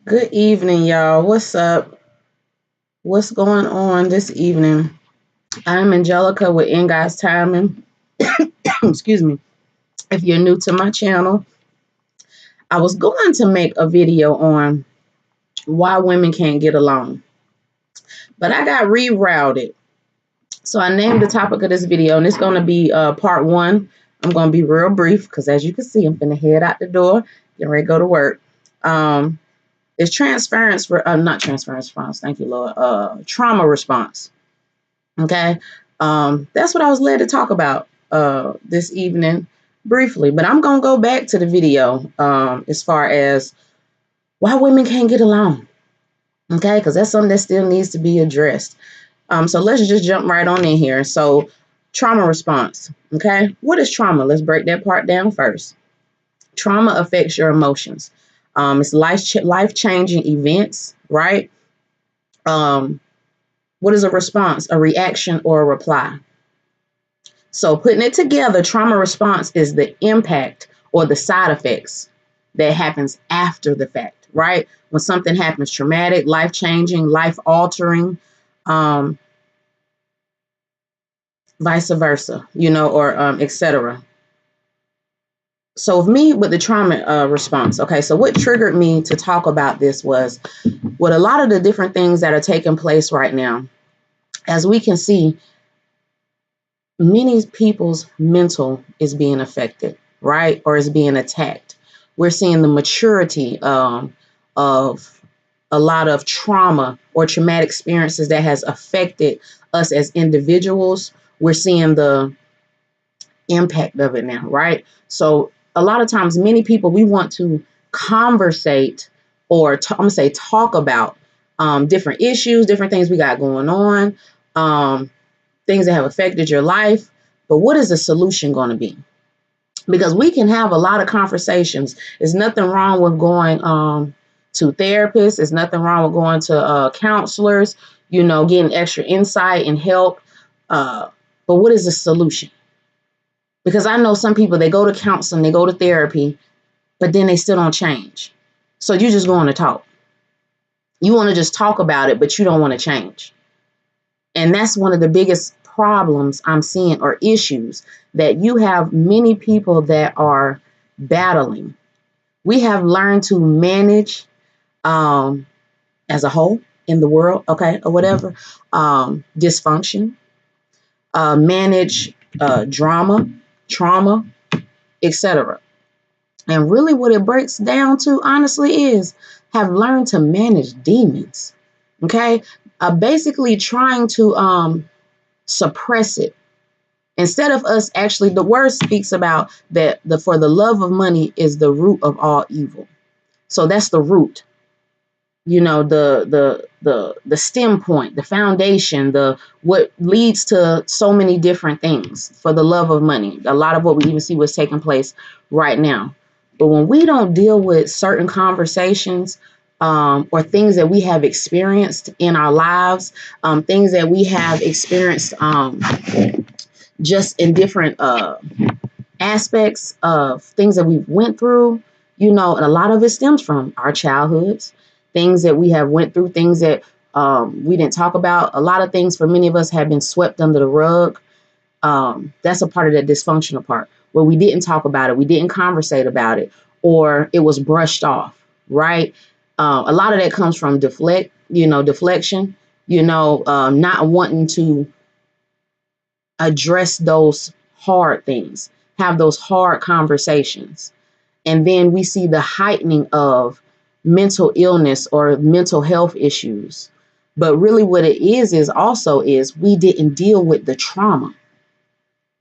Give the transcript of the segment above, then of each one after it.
Good evening, y'all. What's up? What's going on this evening? I'm Angelica with In God's Timing. Excuse me. If you're new to my channel, I was going to make a video on why women can't get along, but I got rerouted. So I named the topic of this video, and it's going to be part one. I'm going to be real brief because, as you can see, I'm going to head out the door, get ready to go to work. Um, it's transference, not transference response. Thank you, Lord. Trauma response. Okay. That's what I was led to talk about this evening briefly, but I'm going to go back to the video as far as why women can't get along. Okay. Because that's something that still needs to be addressed. So let's just jump right on in here. So, trauma response. Okay. What is trauma? Let's break that part down first. Trauma affects your emotions. It's life changing events, right? Um, what is a response? A reaction or a reply? So putting it together, trauma response is the impact or the side effects that happens after the fact, right? When something happens traumatic, life-changing, life-altering, um, vice versa, or etc. So with me with the trauma response, okay, so what triggered me to talk about this was with a lot of the different things that are taking place right now. As we can see, many people's mental is being affected, right? Or is being attacked. We're seeing the maturity of a lot of trauma or traumatic experiences that has affected us as individuals. We're seeing the impact of it now, right? So a lot of times, many people, we want to conversate or I'm gonna say talk about different issues, different things we got going on. Things that have affected your life. But what is the solution going to be? Because we can have a lot of conversations. There's nothing wrong with going to therapists. There's nothing wrong with going to counselors, getting extra insight and help. But what is the solution? Because I know some people, they go to counseling, they go to therapy, but then they still don't change. So you just going to talk. You want to just talk about it, but you don't want to change. And that's one of the biggest problems I'm seeing or issues that you have many people that are battling. We have learned to manage as a whole in the world, okay, or whatever, dysfunction, manage drama, trauma, etc. And really what it breaks down to, honestly, is have learned to manage demons, okay? Basically trying to suppress it. Instead of us actually, the word speaks about that for the love of money is the root of all evil. So that's the root, the stem point, the foundation, the what leads to so many different things for the love of money. A lot of what we even see what's taking place right now. But when we don't deal with certain conversations or things that we have experienced in our lives, things that we have experienced just in different aspects of things that we've went through, and a lot of it stems from our childhoods, things that we have went through, things that we didn't talk about. A lot of things for many of us have been swept under the rug. That's a part of that dysfunctional part where we didn't talk about it, we didn't conversate about it, or it was brushed off, right? A lot of that comes from deflection, not wanting to address those hard things, have those hard conversations. And then we see the heightening of mental illness or mental health issues. But really what it is also is we didn't deal with the trauma.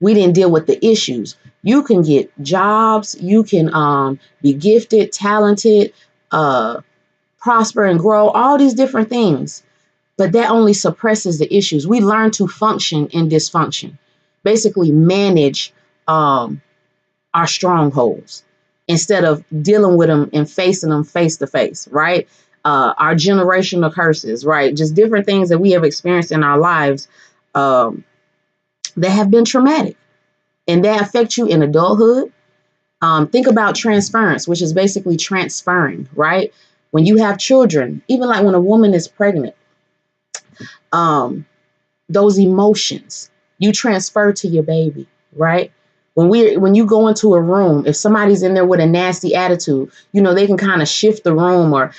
We didn't deal with the issues. You can get jobs, you can be gifted, talented, prosper and grow, all these different things. But that only suppresses the issues. We learn to function in dysfunction, basically manage our strongholds instead of dealing with them and facing them face to face, right? Our generational curses, right? Just different things that we have experienced in our lives that have been traumatic and that affect you in adulthood. Think about transference, which is basically transferring, right? When you have children, even like when a woman is pregnant, um, those emotions you transfer to your baby, right? When you go into a room, if somebody's in there with a nasty attitude, they can kind of shift the room, or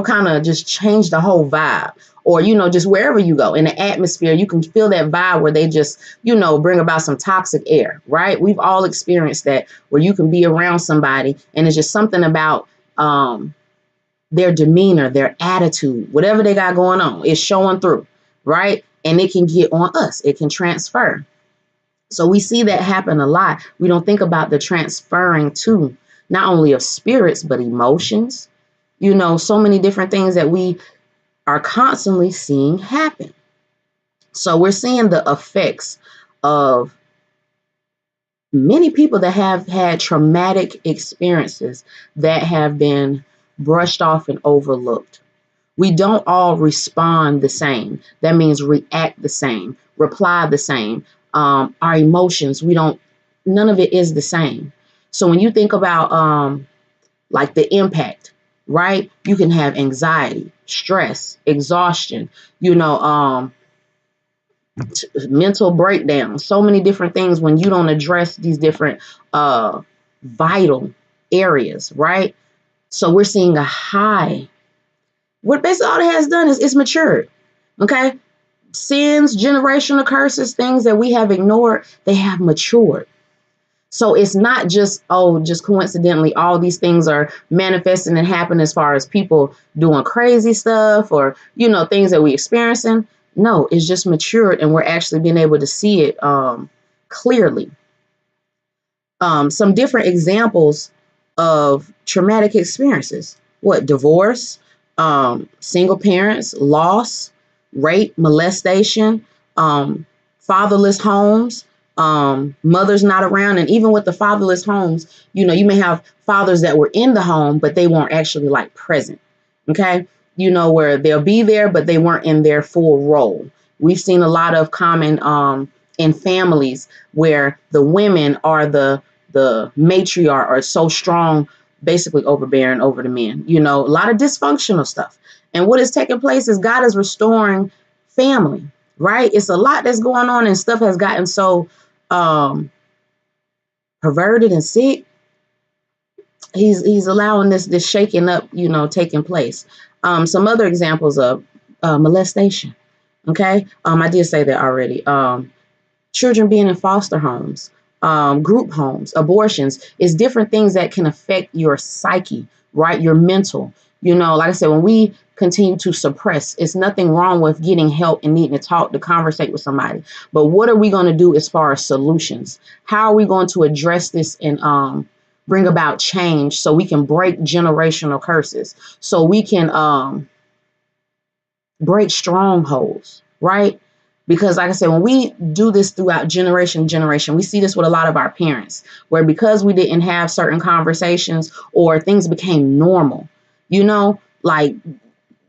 kind of just change the whole vibe, or just wherever you go in the atmosphere, you can feel that vibe where they just bring about some toxic air, right? We've all experienced that, where you can be around somebody and it's just something about their demeanor, their attitude, whatever they got going on is showing through, right? And it can get on us. It can transfer. So we see that happen a lot. We don't think about the transferring to not only of spirits, but emotions, so many different things that we are constantly seeing happen. So we're seeing the effects of many people that have had traumatic experiences that have been brushed off and overlooked. We don't all respond the same. That means react the same, reply the same. Our emotions, none of it is the same. So when you think about like the impact, right? You can have anxiety, stress, exhaustion, mental breakdown, so many different things when you don't address these different vital areas, right? So we're seeing a high. What basically all it has done is it's matured. Okay. Sins, generational curses, things that we have ignored, they have matured. So it's not just coincidentally, all these things are manifesting and happening as far as people doing crazy stuff or, things that we experiencing. No, it's just matured and we're actually being able to see it clearly. Some different examples of traumatic experiences. Divorce, single parents, loss, rape, molestation, fatherless homes, mothers not around. And even with the fatherless homes, you may have fathers that were in the home, but they weren't actually like present. Okay. Where they'll be there, but they weren't in their full role. We've seen a lot of common in families where the women are the matriarch, are so strong, basically overbearing over the men, a lot of dysfunctional stuff. And what is taking place is God is restoring family, right? It's a lot that's going on and stuff has gotten so perverted and sick. He's allowing this shaking up, taking place. Some other examples of molestation. Okay. I did say that already. Children being in foster homes, group homes, abortions, is different things that can affect your psyche, right? Your mental, like I said, when we continue to suppress, it's nothing wrong with getting help and needing to talk, to conversate with somebody. But what are we going to do as far as solutions? How are we going to address this and bring about change so we can break generational curses, so we can break strongholds, right? Because like I said, when we do this throughout generation, we see this with a lot of our parents, where because we didn't have certain conversations or things became normal, like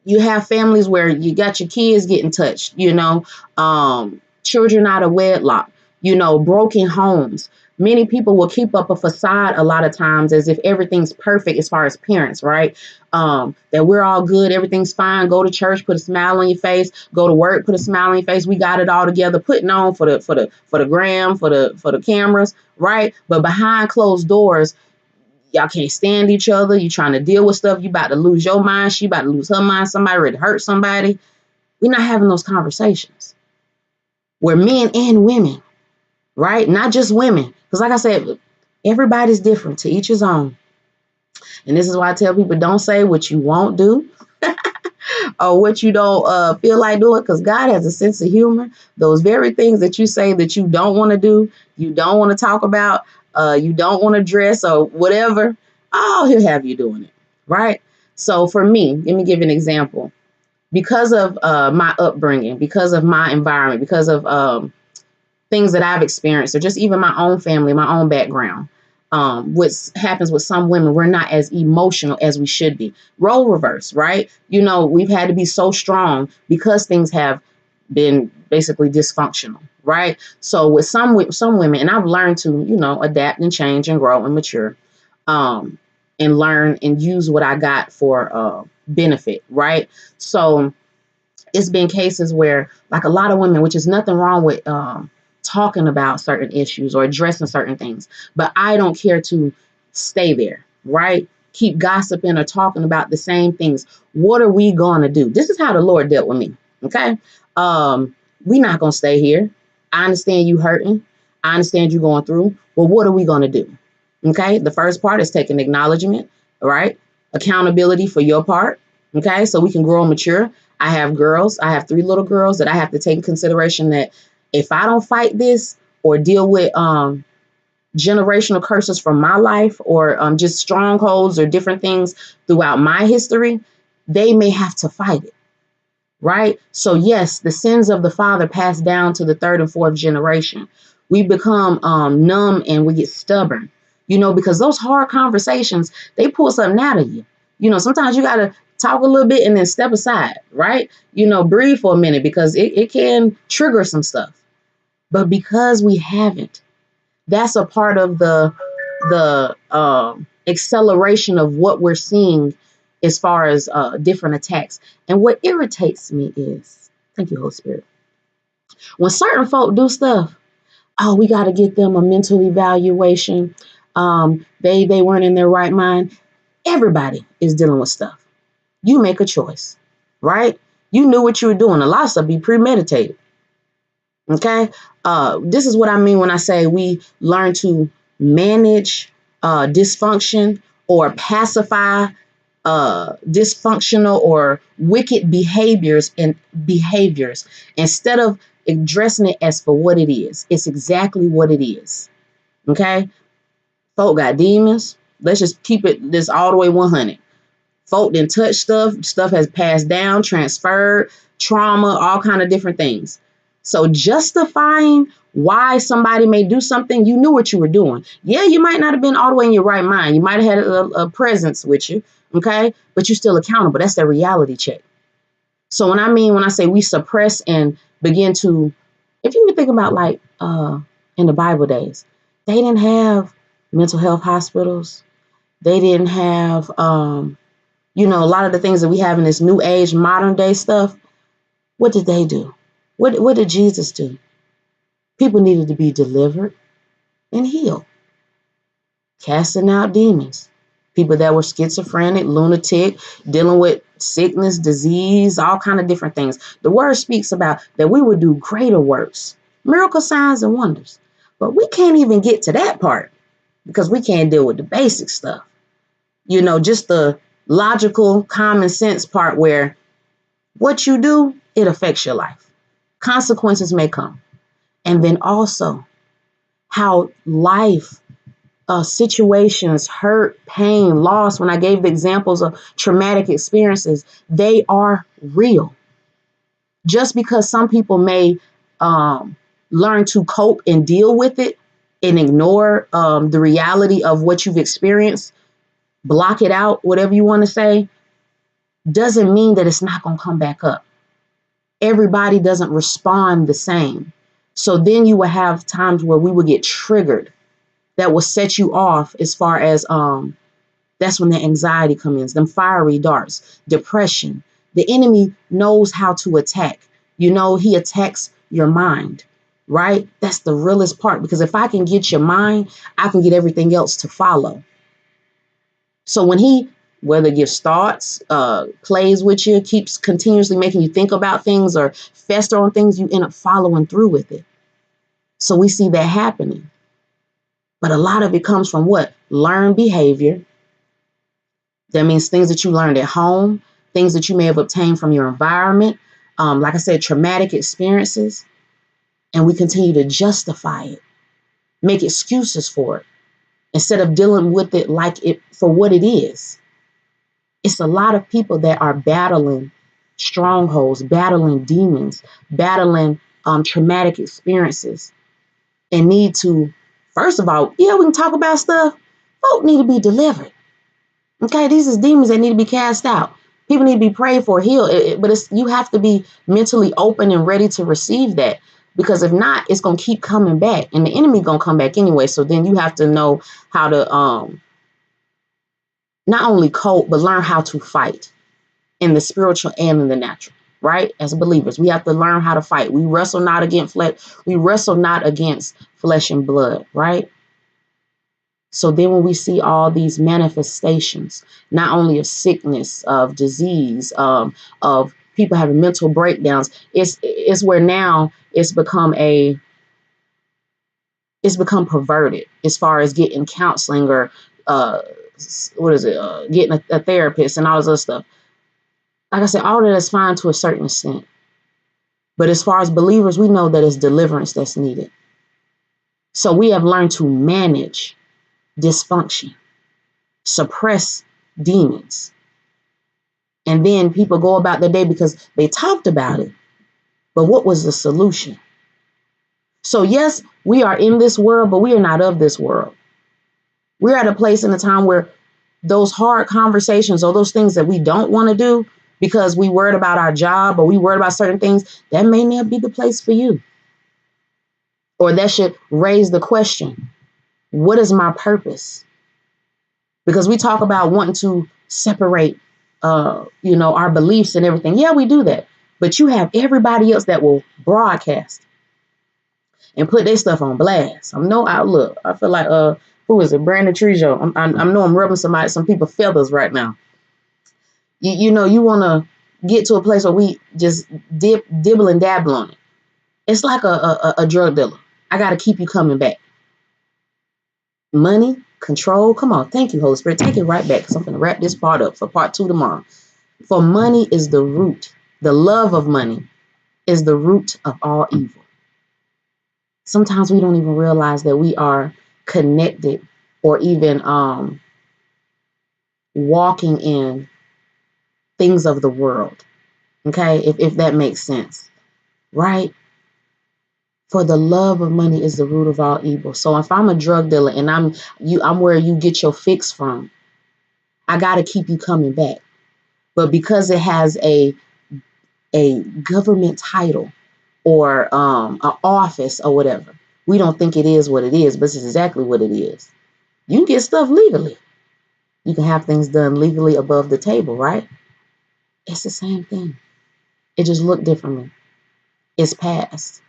you have families where you got your kids getting touched, children out of wedlock, broken homes. Many people will keep up a facade a lot of times as if everything's perfect as far as parents, right? That we're all good, everything's fine. Go to church, put a smile on your face. Go to work, put a smile on your face. We got it all together, putting on for the gram, for the cameras, right? But behind closed doors, y'all can't stand each other. You trying to deal with stuff. You about to lose your mind. She about to lose her mind. Somebody ready to hurt somebody. We're not having those conversations. We're men and women, right? Not just women. Because like I said, everybody's different, to each his own. And this is why I tell people, don't say what you won't do or what you don't feel like doing, because God has a sense of humor. Those very things that you say that you don't want to do, you don't want to talk about, you don't want to dress or whatever, he'll have you doing it, right? So for me, let me give you an example. Because of my upbringing, because of my environment, because of things that I've experienced, or just even my own family, my own background. What happens with some women, we're not as emotional as we should be. Role reverse, right? We've had to be so strong because things have been basically dysfunctional, right? So with some women, and I've learned to, adapt and change and grow and mature, and learn and use what I got for benefit, right? So it's been cases where, like, a lot of women, which is nothing wrong with talking about certain issues or addressing certain things, but I don't care to stay there, right? Keep gossiping or talking about the same things. What are we going to do? This is how the Lord dealt with me, okay? We're not going to stay here. I understand you hurting. I understand you going through. Well, what are we going to do? Okay, the first part is taking acknowledgement, right? Accountability for your part, okay? So we can grow and mature. I have girls. I have 3 little girls that I have to take in consideration that if I don't fight this or deal with generational curses from my life or just strongholds or different things throughout my history, they may have to fight it, right? So yes, the sins of the father pass down to the 3rd and 4th generation. We become numb and we get stubborn, because those hard conversations, they pull something out of you. Sometimes you got to talk a little bit and then step aside, right? Breathe for a minute because it can trigger some stuff. But because we haven't, that's a part of the acceleration of what we're seeing as far as different attacks. And what irritates me is, thank you, Holy Spirit, when certain folk do stuff, oh, we got to get them a mental evaluation. They weren't in their right mind. Everybody is dealing with stuff. You make a choice, right? You knew what you were doing. A lot of stuff be premeditated. Okay. This is what I mean when I say we learn to manage dysfunction or pacify dysfunctional or wicked behaviors instead of addressing it as for what it is. It's exactly what it is. Okay. Folk got demons. Let's just keep it this all the way 100. Folk didn't touch stuff has passed down, transferred, trauma, all kind of different things. So justifying why somebody may do something, you knew what you were doing. Yeah, you might not have been all the way in your right mind. You might have had a presence with you, okay? But you're still accountable. That's their reality check. So when I say we suppress and begin to, if you even think about like in the Bible days, they didn't have mental health hospitals. They didn't have a lot of the things that we have in this new age, modern day stuff. What did they do? What did Jesus do? People needed to be delivered and healed, casting out demons. People that were schizophrenic, lunatic, dealing with sickness, disease, all kind of different things. The word speaks about that we would do greater works, miracle signs and wonders. But we can't even get to that part because we can't deal with the basic stuff. Just the logical, common sense part where what you do, it affects your life. Consequences may come. And then also how life, situations, hurt, pain, loss, when I gave the examples of traumatic experiences, they are real. Just because some people may learn to cope and deal with it and ignore the reality of what you've experienced, block it out, whatever you want to say, doesn't mean that it's not going to come back up. Everybody doesn't respond the same. So then you will have times where we will get triggered that will set you off as far as that's when the anxiety comes in, them fiery darts, depression. The enemy knows how to attack. He attacks your mind, right? That's the realest part, because if I can get your mind, I can get everything else to follow. So when he, whether it gives thoughts, plays with you, keeps continuously making you think about things or fester on things, you end up following through with it. So we see that happening. But a lot of it comes from what? Learned behavior. That means things that you learned at home, things that you may have obtained from your environment. Like I said, traumatic experiences. And we continue to justify it, make excuses for it, instead of dealing with it like it for what it is. It's a lot of people that are battling strongholds, battling demons, battling traumatic experiences, and need to, first of all, we can talk about stuff. Folk need to be delivered. Okay, these is demons that need to be cast out. People need to be prayed for, healed. But you have to be mentally open and ready to receive that. Because if not, it's going to keep coming back. And the enemy going to come back anyway. So then you have to know how to not only cope, but learn how to fight. in the spiritual and in the natural, right? As believers, we have to learn how to fight. We wrestle not against flesh. We wrestle not against flesh and blood, right? So then when we see all these manifestations, not only of sickness, of disease, of people having mental breakdowns, it's where now it's become perverted as far as getting counseling or uh getting a therapist and all this other stuff. Like I said, all of that is fine to a certain extent. But as far as believers, we know that it's deliverance that's needed. So we have learned to manage dysfunction, suppress demons. And then people go about their day because they talked about it. But what was the solution? So yes, we are in this world, but we are not of this world. We're at a place in a time where those hard conversations or those things that we don't want to do because we worried about our job or we worried about certain things, that may not be the place for you. Or that should raise the question, what is my purpose? Because we talk about wanting to separate, our beliefs and everything. Yeah, we do that. But you have everybody else that will broadcast and put their stuff on blast. I'm no outlook. I feel like, who is it? Brandon Trejo. I know I'm rubbing some people feathers right now. You want to get to a place where we just dibble and dabble on it. It's like a drug dealer. I got to keep you coming back. Money, control. Come on. Thank you, Holy Spirit. Take it right back because I'm going to wrap this part up for part 2 tomorrow. For money is the root. The love of money is the root of all evil. Sometimes we don't even realize that we are connected or even walking in things of the world. Okay, if that makes sense, right? For the love of money is the root of all evil. So if I'm a drug dealer and I'm where you get your fix from, I got to keep you coming back. But because it has a government title or an office or whatever, we don't think it is what it is, but it's exactly what it is. You can get stuff legally. You can have things done legally above the table, right? It's the same thing. It just looked differently. It's past.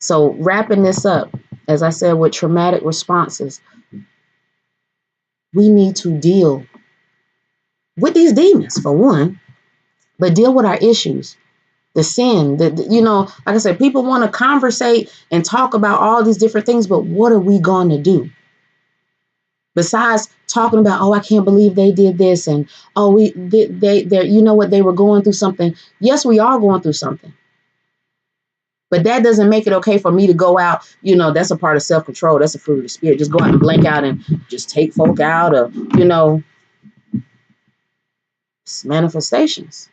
So wrapping this up, as I said, with traumatic responses, we need to deal with these demons, for one, but deal with our issues. The sin, like I said, people want to conversate and talk about all these different things, but what are we going to do? Besides talking about, oh, I can't believe they did this. And, oh, they were going through something. Yes, we are going through something. But that doesn't make it okay for me to go out. That's a part of self-control. That's a fruit of the spirit. Just go out and blank out and just take folk out or, manifestations.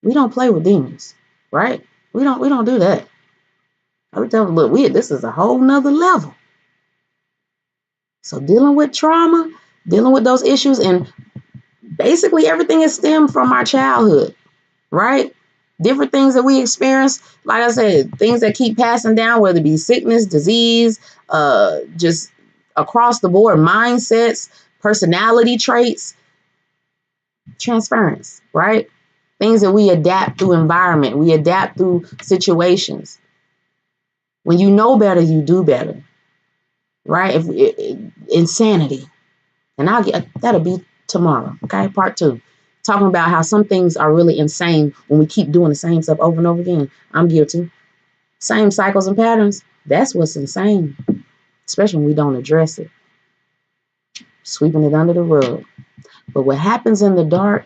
We don't play with demons, right? We don't do that. I would tell them, look, this is a whole nother level. So dealing with trauma, dealing with those issues, and basically everything is stemmed from our childhood, right? Different things that we experience, like I said, things that keep passing down, whether it be sickness, disease, just across the board, mindsets, personality traits, transference, right? Things that we adapt through environment, we adapt through situations. When you know better, you do better, right? Insanity. And that'll be tomorrow, okay? Part 2. Talking about how some things are really insane when we keep doing the same stuff over and over again. I'm guilty. Same cycles and patterns. That's what's insane, especially when we don't address it. Sweeping it under the rug. But what happens in the dark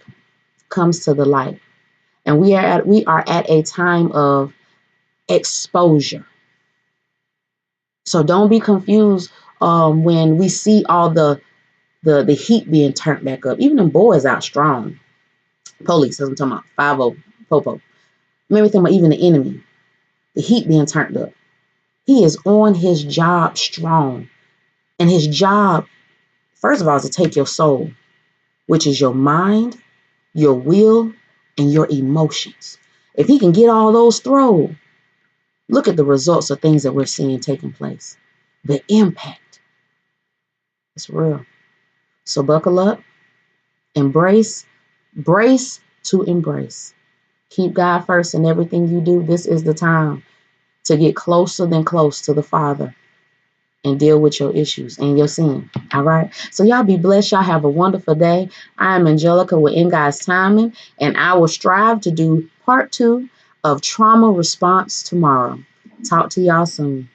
comes to the light. And we are at a time of exposure. So don't be confused when we see all the heat being turned back up. Even them boys out strong. Police, as I'm talking about, 5-0, Popo. Maybe think about even the enemy. The heat being turned up. He is on his job strong. And his job, first of all, is to take your soul, which is your mind, your will, and your emotions. If he can get all those thrown, look at the results of things that we're seeing taking place. The impact. It's real. So buckle up Embrace, brace to embrace. Keep God first in everything you do. This is the time to get closer than close to the Father and deal with your issues and your sin. All right. So y'all be blessed. Y'all have a wonderful day. I am Angelica with In God's Timing, and I will strive to do part 2 of trauma response tomorrow. Talk to y'all soon.